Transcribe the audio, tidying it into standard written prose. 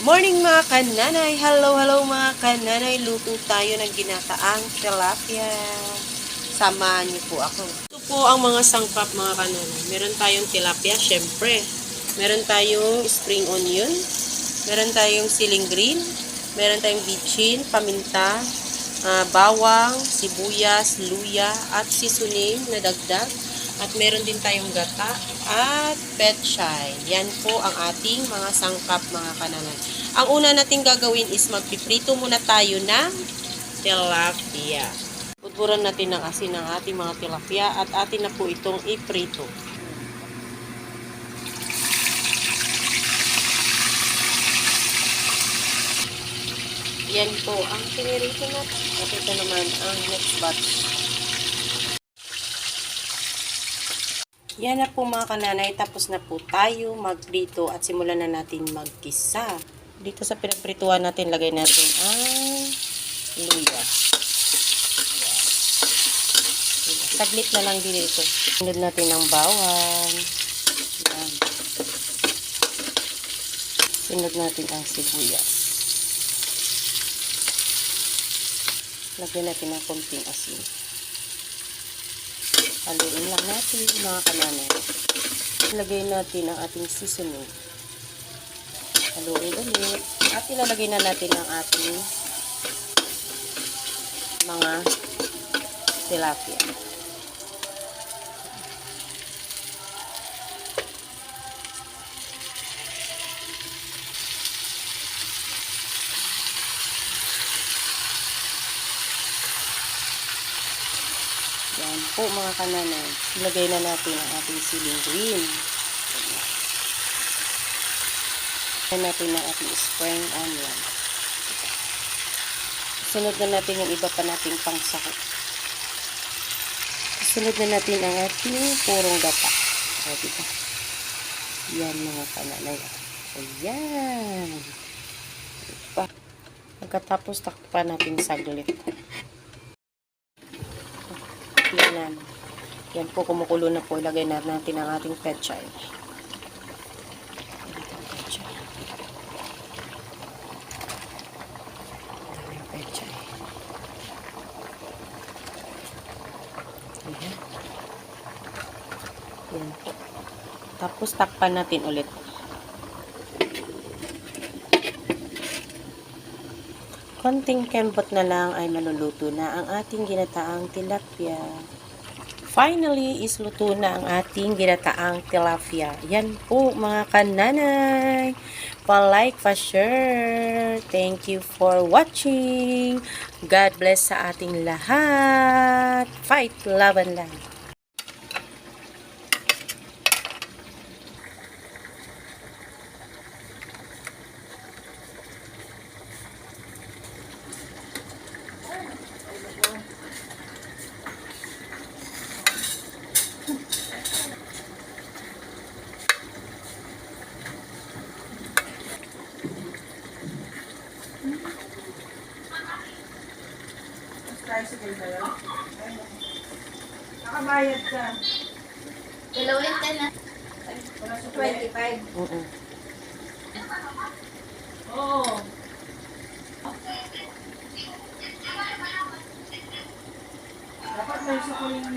Morning mga kananay! Hello mga kananay! Luto tayo ng ginataang tilapia. Samahan niyo po ako. Ito po ang mga sangkap mga kananay. Meron tayong tilapia, syempre. Meron tayong spring onion. Meron tayong siling green. Meron tayong bitchin, paminta, bawang, sibuyas, luya, at seasoning na dagdag. At meron din tayong gata at petchay. Yan po ang ating mga sangkap mga kananay. Ang una nating gagawin is magpiprito muna tayo ng tilapia. Pudburan natin ng asin ng ating mga tilapia at atin na po itong iprito. Yan po ang pinirito natin. At ito naman ang next batch. Yan na po mga kananay, tapos na po tayo magprito at simulan na natin magkisa. Dito sa pinagprituhan natin, lagay natin ang luya. Saglit na lang din ito. Sunod natin ng bawang. Yan. Sunod natin ang sibuyas. Lagyan natin ng konting asin. Haluin lang natin mga kananay. Lagay natin ang ating seasoning. Haluin ulit. At ilalagay na natin ang ating mga tilapia. Yan po mga kananay. Ilagay na natin ang ating siling green. Ilagay natin ang ating spring onion. Sunod na natin yung iba pa nating pangsahog. Sunod na natin ang ating purong gata. O, diba? Yan mga kananay. Ayan. Diba? Pagkatapos takpan natin saglit. Yan. Yan po, kumukulo na po. Ilagay na natin ang ating petchay. Ayan. Yan po. Tapos takpan natin ulit. Konting kembot na lang ay maluluto na ang ating ginataang tilapia. Finally, is luto na ang ating ginataang tilapia. Yan po mga kananay. Pa-like, pa-share. Thank you for watching. God bless sa ating lahat. Fight, laban lang. Tricycle ba yun? Nakabayad ka. Dalawin ka na. Wala sa 25. Oo. Dapat may sukuling